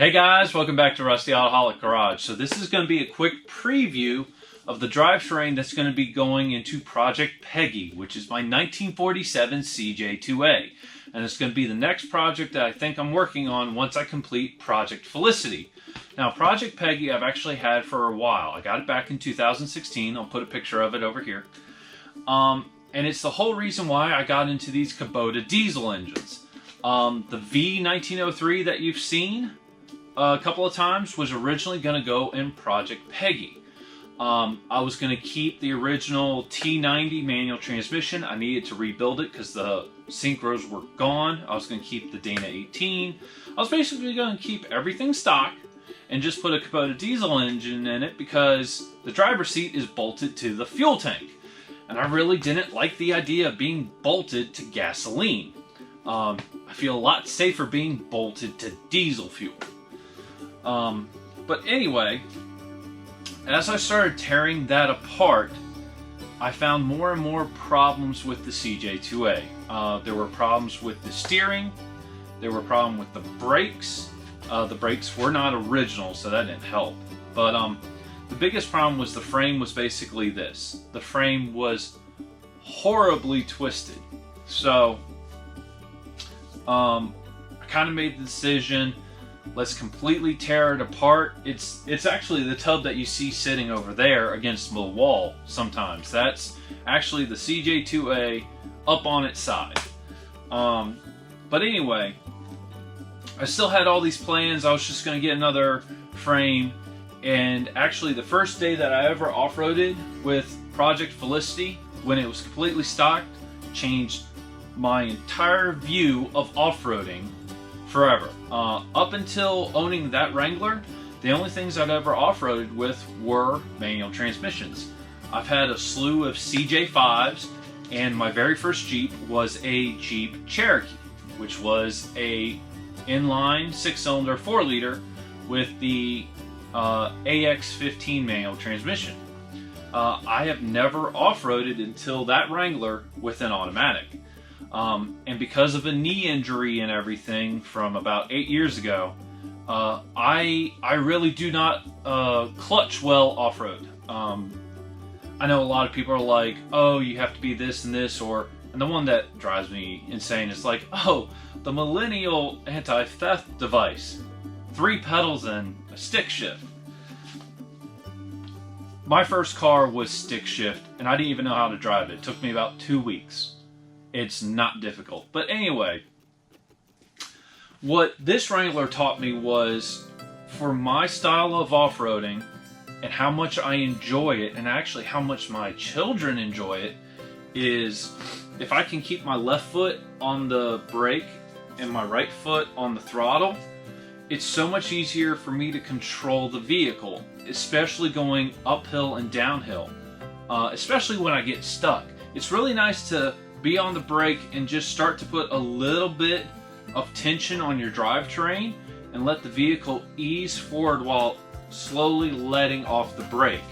Hey guys, welcome back to Rusty Autoholic Garage. So this is going to be a quick preview of the drivetrain that's going to be going into Project Peggy, which is my 1947 CJ-2A. And it's going to be the next project that I think I'm working on once I complete Project Felicity. Now, Project Peggy I've actually had for a while. I got it back in 2016. I'll put a picture of it over here. And it's the whole reason why I got into these Kubota diesel engines. The V1903 that you've seen a couple of times was originally going to go in Project Peggy. I was going to keep the original T90 manual transmission. I needed to rebuild it because the synchros were gone. I was going to keep the Dana 18. I was basically going to keep everything stock and just put a Kubota diesel engine in it because the driver's seat is bolted to the fuel tank. And I really didn't like the idea of being bolted to gasoline. I feel a lot safer being bolted to diesel fuel. But anyway, as I started tearing that apart, I found more and more problems with the CJ-2A. There were problems with the steering. There were problems with the brakes. The brakes were not original, so that didn't help. But the biggest problem was the frame was basically this. The frame was horribly twisted. So I kind of made the decision, let's completely tear it apart. It's actually the tub that you see sitting over there against the wall sometimes. That's actually the CJ-2A up on its side. But anyway, I still had all these plans. I was just going to get another frame. And actually the first day that I ever off-roaded with Project Felicity, when it was completely stocked, changed my entire view of off-roading forever. Up until owning that Wrangler, the only things I'd ever off-roaded with were manual transmissions. I've had a slew of CJ-5s, and my very first Jeep was a Jeep Cherokee, which was a inline 6-cylinder 4-liter with the AX15 manual transmission. I have never off-roaded until that Wrangler with an automatic. And because of a knee injury and everything from about 8 years ago, I really do not clutch well off-road. I know a lot of people are like, oh, you have to be this and this, and the one that drives me insane is like, oh, the millennial anti-theft device, 3 pedals and a stick shift. My first car was stick shift, and I didn't even know how to drive it. It took me about 2 weeks. It's not difficult. But anyway, what this Wrangler taught me was, for my style of off-roading and how much I enjoy it, and actually how much my children enjoy it, is if I can keep my left foot on the brake and my right foot on the throttle, it's so much easier for me to control the vehicle, especially going uphill and downhill, especially when I get stuck. It's really nice to be on the brake and just start to put a little bit of tension on your drivetrain and let the vehicle ease forward while slowly letting off the brake.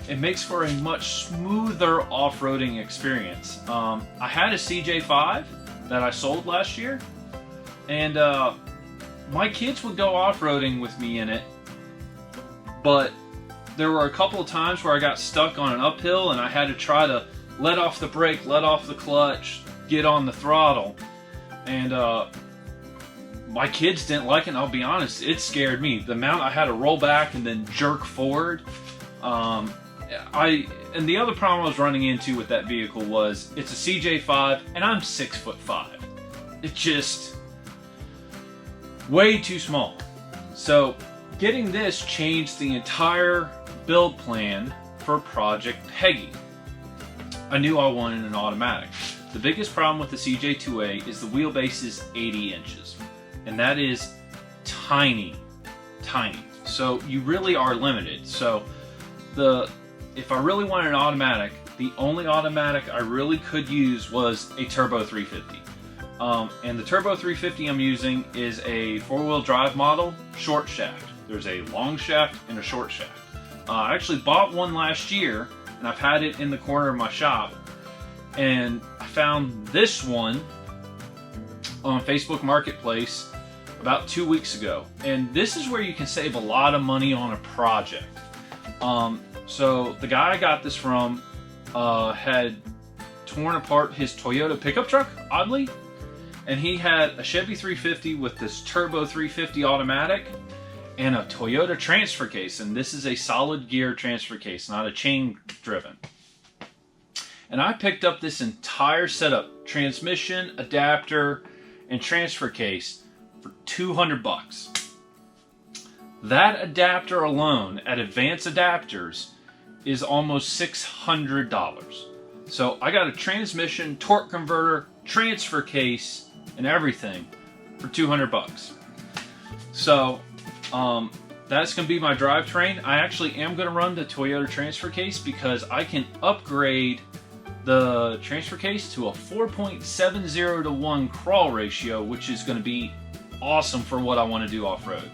It makes for a much smoother off-roading experience. I had a CJ-5 that I sold last year, and my kids would go off-roading with me in it, but there were a couple of times where I got stuck on an uphill and I had to try to let off the brake, let off the clutch, get on the throttle, and my kids didn't like it, and I'll be honest, it scared me. The amount I had to roll back and then jerk forward. And the other problem I was running into with that vehicle was, it's a CJ-5 and I'm 6'5". It's just way too small. So getting this changed the entire build plan for Project Peggy. I knew I wanted an automatic. The biggest problem with the CJ-2A is the wheelbase is 80 inches. And that is tiny, tiny. So you really are limited. So if I really wanted an automatic, the only automatic I really could use was a Turbo 350. And the Turbo 350 I'm using is a 4-wheel drive model, short shaft. There's a long shaft and a short shaft. I actually bought one last year, and I've had it in the corner of my shop, and I found this one on Facebook Marketplace about 2 weeks ago. And this is where you can save a lot of money on a project. So the guy I got this from had torn apart his Toyota pickup truck, oddly. And he had a Chevy 350 with this turbo 350 automatic and a Toyota transfer case. And this is a solid gear transfer case, not a chain driven. And I picked up this entire setup, transmission, adapter, and transfer case for $200. That adapter alone at Advanced Adapters is almost $600. So I got a transmission, torque converter, transfer case, and everything for $200. So that's going to be my drivetrain. I actually am going to run the Toyota transfer case because I can upgrade the transfer case to a 4.70 to 1 crawl ratio, which is going to be awesome for what I want to do off-road.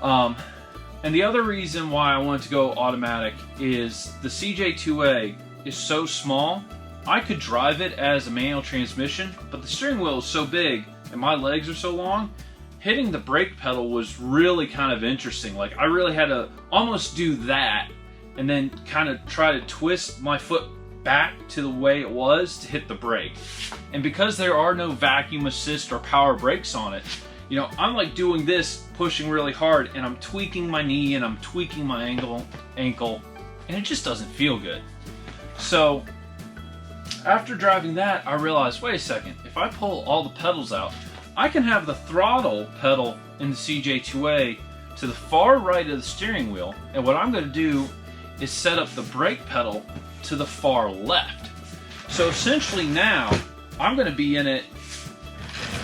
And the other reason why I wanted to go automatic is the CJ-2A is so small. I could drive it as a manual transmission, but the steering wheel is so big and my legs are so long, hitting the brake pedal was really kind of interesting. Like, I really had to almost do that and then kind of try to twist my foot back to the way it was to hit the brake. And because there are no vacuum assist or power brakes on it, you know, I'm like doing this, pushing really hard, and I'm tweaking my knee and I'm tweaking my ankle, and it just doesn't feel good. So after driving that, I realized, wait a second, if I pull all the pedals out, I can have the throttle pedal in the CJ-2A to the far right of the steering wheel, and what I'm going to do is set up the brake pedal to the far left. So essentially now, I'm going to be in it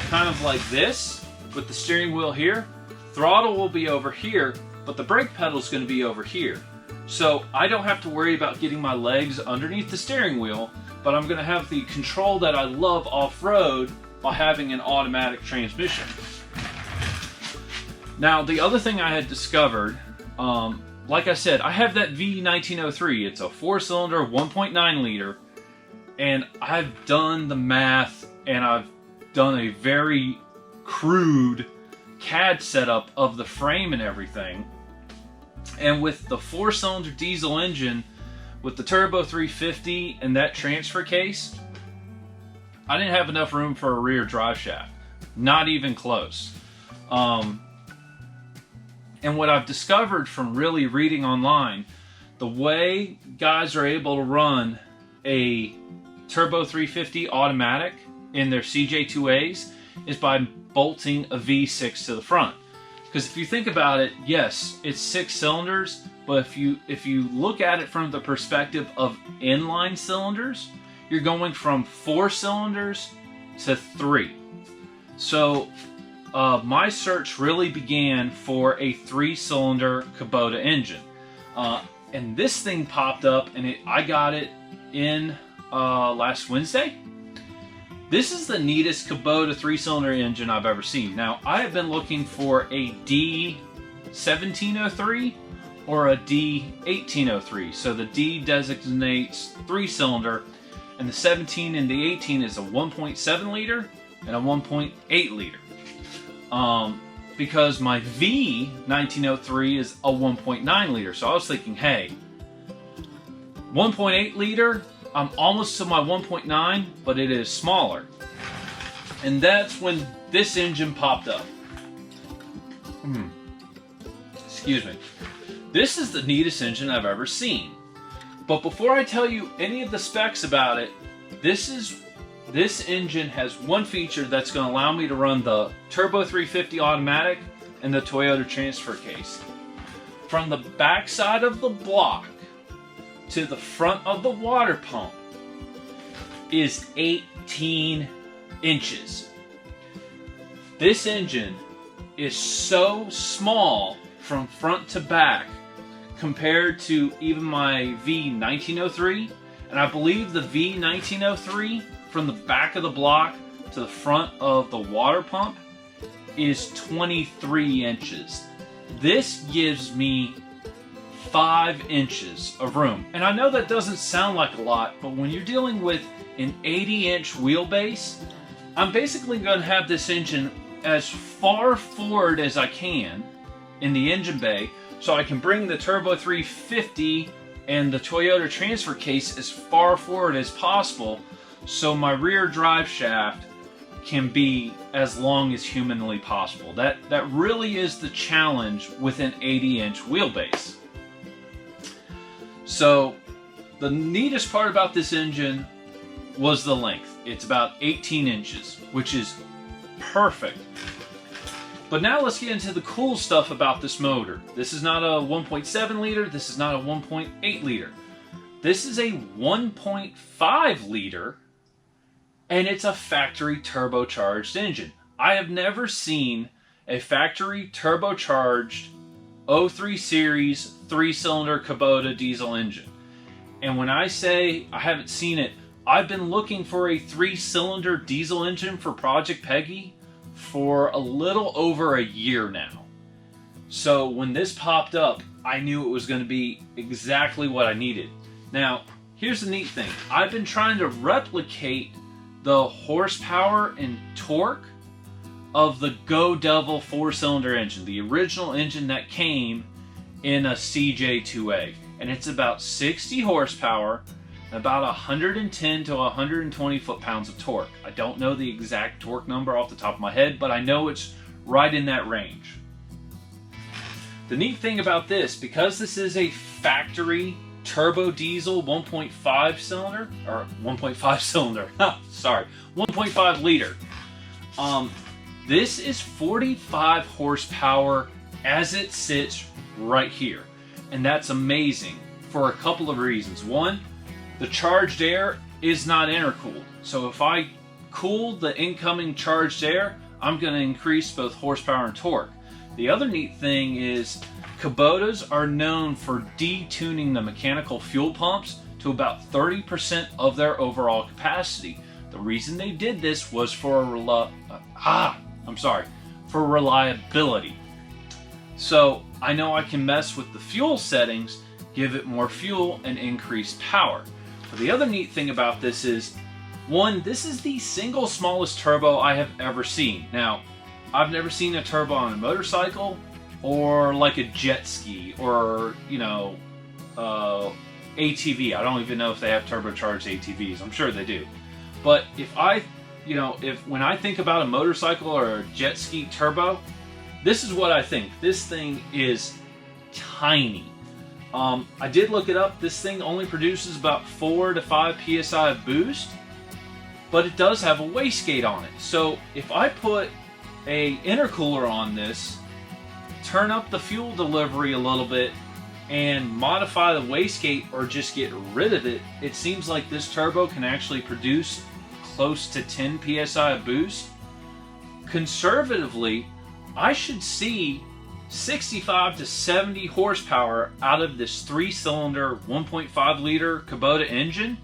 kind of like this, with the steering wheel here. Throttle will be over here, but the brake pedal is going to be over here. So I don't have to worry about getting my legs underneath the steering wheel, but I'm going to have the control that I love off-road by having an automatic transmission. Now, the other thing I had discovered, like I said, I have that V1903. It's a 4-cylinder, 1.9 liter, and I've done the math, and I've done a very crude CAD setup of the frame and everything. And with the 4-cylinder diesel engine, with the turbo 350 and that transfer case, I didn't have enough room for a rear drive shaft. Not even close. And what I've discovered from really reading online, the way guys are able to run a turbo 350 automatic in their CJ-2As is by bolting a V6 to the front. Because if you think about it, yes, it's 6 cylinders, but if you look at it from the perspective of inline cylinders, you're going from 4 cylinders to 3. So my search really began for a 3-cylinder Kubota engine. And this thing popped up, and I got it in last Wednesday. This is the neatest Kubota 3-cylinder engine I've ever seen. Now, I have been looking for a D1703 or a D1803. So the D designates 3-cylinder, and the 17 and the 18 is a 1.7 liter and a 1.8 liter. Because my V1903 is a 1.9 liter. So I was thinking, hey, 1.8 liter, I'm almost to my 1.9, but it is smaller. And that's when this engine popped up. Excuse me. This is the neatest engine I've ever seen. But before I tell you any of the specs about it, this engine has one feature that's going to allow me to run the Turbo 350 automatic and the Toyota transfer case. From the back side of the block to the front of the water pump is 18 inches. This engine is so small from front to back compared to even my V1903, and I believe the V1903 from the back of the block to the front of the water pump is 23 inches. This gives me 5 inches of room. And I know that doesn't sound like a lot, but when you're dealing with an 80-inch wheelbase, I'm basically going to have this engine as far forward as I can in the engine bay so I can bring the Turbo 350 and the Toyota transfer case as far forward as possible so my rear drive shaft can be as long as humanly possible. That really is the challenge with an 80-inch wheelbase. So the neatest part about this engine was the length. It's about 18 inches, which is perfect. But now let's get into the cool stuff about this motor. This is not a 1.7 liter, this is not a 1.8 liter. This is a 1.5 liter, and it's a factory turbocharged engine. I have never seen a factory turbocharged 03 series 3-cylinder Kubota diesel engine. And when I say I haven't seen it, I've been looking for a 3-cylinder diesel engine for Project Peggy for a little over a year now. So when this popped up, I knew it was going to be exactly what I needed. Now, here's the neat thing. I've been trying to replicate the horsepower and torque of the Go Devil 4-cylinder engine, the original engine that came in a CJ-2A. And it's about 60 horsepower, about 110 to 120 foot-pounds of torque. I don't know the exact torque number off the top of my head, but I know it's right in that range. The neat thing about this, because this is a factory turbo diesel 1.5 cylinder, or 1.5 cylinder, sorry, 1.5 liter. This is 45 horsepower as it sits right here. And that's amazing for a couple of reasons. One, the charged air is not intercooled. So if I cool the incoming charged air, I'm going to increase both horsepower and torque. The other neat thing is Kubotas are known for detuning the mechanical fuel pumps to about 30% of their overall capacity. The reason they did this was for reliability. So I know I can mess with the fuel settings, give it more fuel, and increase power. But the other neat thing about this is, one, this is the single smallest turbo I have ever seen. Now, I've never seen a turbo on a motorcycle or like a jet ski or, you know, ATV. I don't even know if they have turbocharged ATVs. I'm sure they do. But when I think about a motorcycle or a jet ski turbo, this is what I think. This thing is tiny. I did look it up. This thing only produces about 4 to 5 psi of boost, but it does have a wastegate on it. So if I put a intercooler on this, turn up the fuel delivery a little bit, and modify the wastegate or just get rid of it, it seems like this turbo can actually produce close to 10 psi of boost. Conservatively, I should see 65 to 70 horsepower out of this 3-cylinder 1.5 liter Kubota engine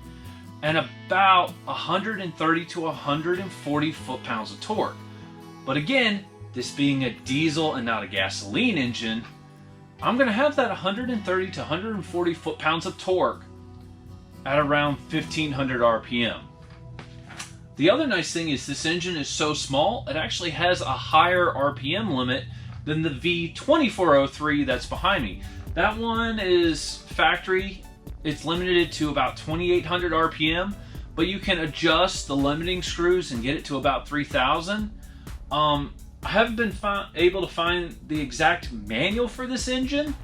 and about 130 to 140 foot-pounds of torque. But again, this being a diesel and not a gasoline engine, I'm going to have that 130 to 140 foot-pounds of torque at around 1500 RPM. The other nice thing is this engine is so small, it actually has a higher RPM limit than the V2403 that's behind me. That one is factory. It's limited to about 2800 RPM, but you can adjust the limiting screws and get it to about 3000. I haven't been able to find the exact manual for this engine,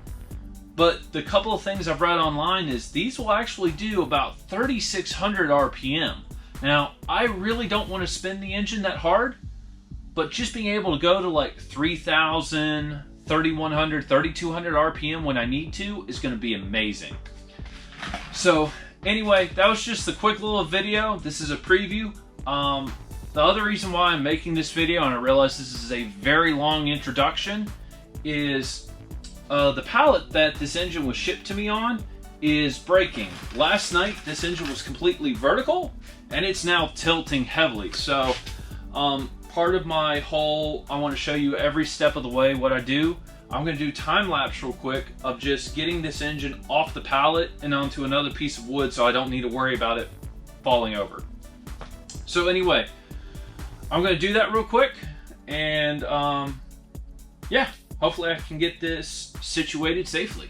but the couple of things I've read online is these will actually do about 3600 RPM. Now, I really don't want to spin the engine that hard, but just being able to go to like 3000, 3100, 3200 RPM when I need to is going to be amazing. So anyway, that was just a quick little video. This is a preview. The other reason why I'm making this video, and I realize this is a very long introduction, is the pallet that this engine was shipped to me on is breaking. Last night, this engine was completely vertical, and it's now tilting heavily. So part of my whole, I want to show you every step of the way what I do. I'm going to do time lapse real quick of just getting this engine off the pallet and onto another piece of wood so I don't need to worry about it falling over. So anyway, I'm going to do that real quick, and yeah, hopefully I can get this situated safely.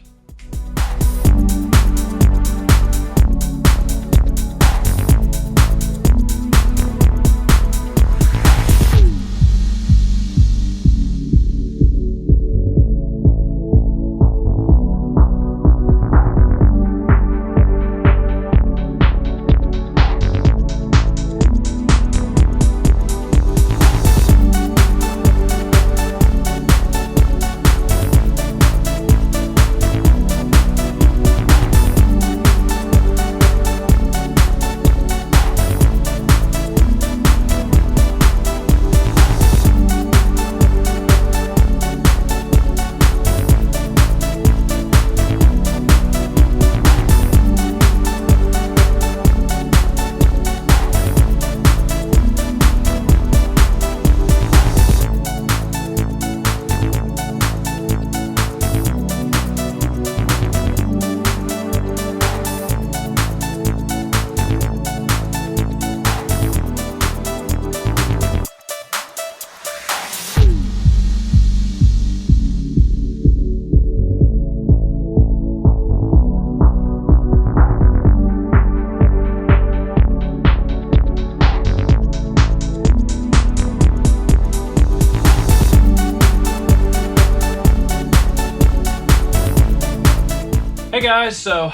Hey guys, so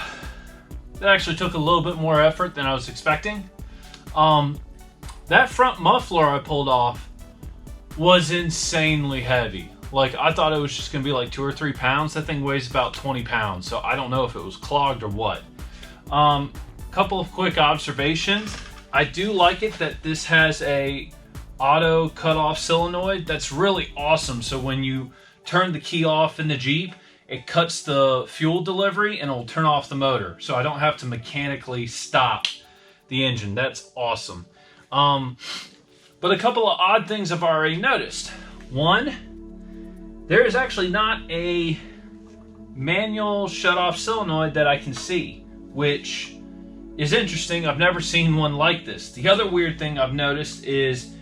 that actually took a little bit more effort than I was expecting. That front muffler I pulled off was insanely heavy. Like, I thought it was just gonna be like 2 or 3 pounds. That thing weighs about 20 pounds, so I don't know if it was clogged or what. Couple of quick observations. I do like it that this has a auto cut-off solenoid. That's really awesome. So when you turn the key off in the Jeep, it cuts the fuel delivery and it'll turn off the motor. So I don't have to mechanically stop the engine. That's awesome. But a couple of odd things I've already noticed. One, there is actually not a manual shut-off solenoid that I can see, which is interesting. I've never seen one like this. The other weird thing I've noticed is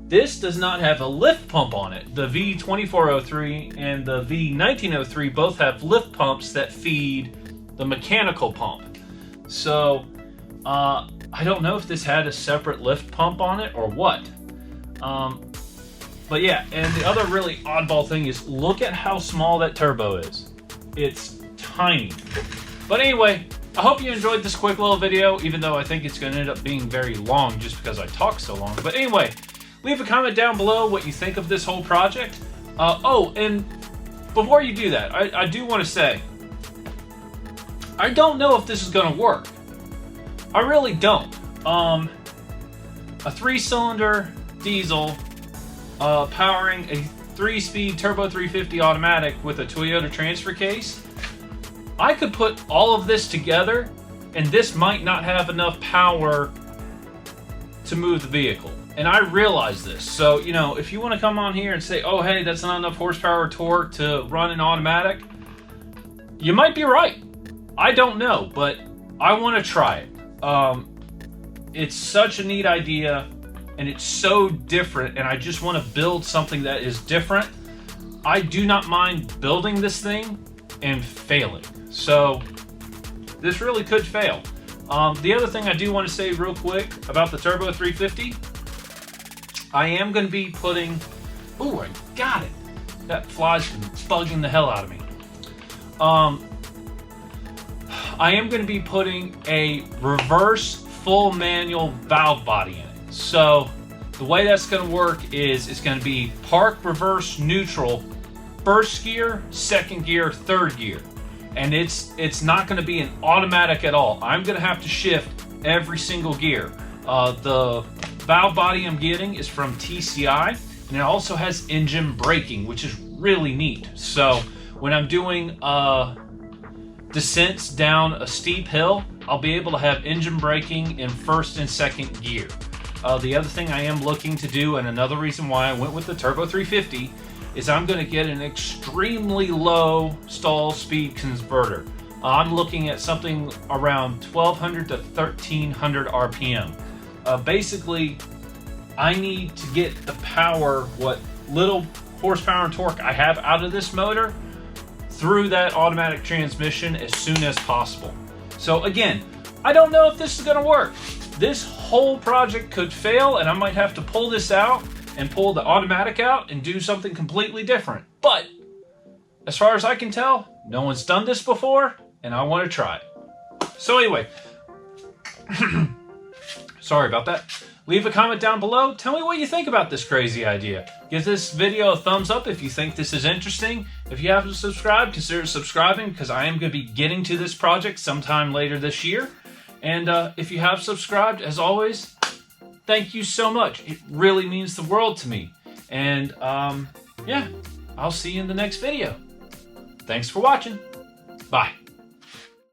this does not have a lift pump on it. The V2403 and the V1903 both have lift pumps that feed the mechanical pump. So I don't know if this had a separate lift pump on it or what. But yeah, and the other really oddball thing is look at how small that turbo is. It's tiny. But anyway, I hope you enjoyed this quick little video, even though I think it's going to end up being very long just because I talk so long. But anyway, leave a comment down below what you think of this whole project. Oh, and before you do that, I do want to say, I don't know if this is going to work. I really don't. A 3-cylinder diesel powering a 3-speed turbo 350 automatic with a Toyota transfer case. I could put all of this together, and this might not have enough power to move the vehicle. And I realize this. So, you know, if you want to come on here and say, oh, hey, that's not enough horsepower or torque to run an automatic, you might be right. I don't know, but I want to try it. It's such a neat idea, and it's so different, and I just want to build something that is different. I do not mind building this thing and failing. So, this really could fail. The other thing I do want to say real quick about the Turbo 350, I am going to be putting... Ooh, I got it! That fly's been bugging the hell out of me. I am going to be putting a reverse full manual valve body in it. So, the way that's going to work is it's going to be park, reverse, neutral, first gear, second gear, third gear. And it's not going to be an automatic at all. I'm going to have to shift every single gear. The valve body I'm getting is from TCI, and it also has engine braking, which is really neat. So when I'm doing descents down a steep hill, I'll be able to have engine braking in first and second gear. The other thing I am looking to do, and another reason why I went with the Turbo 350, is I'm going to get an extremely low stall speed converter. I'm looking at something around 1200 to 1300 RPM. Basically, I need to get the power what little horsepower and torque I have out of this motor through that automatic transmission as soon as possible. So again, I don't know if this is gonna work. This whole project could fail and I might have to pull this out and pull the automatic out and do something completely different. But as far as I can tell, no one's done this before and I want to try it. So anyway, sorry about that. Leave a comment down below. Tell me what you think about this crazy idea. Give this video a thumbs up if you think this is interesting. If you haven't subscribed, consider subscribing because I am going to be getting to this project sometime later this year. And if you have subscribed, as always, thank you so much. It really means the world to me. And yeah, I'll see you in the next video. Thanks for watching. Bye.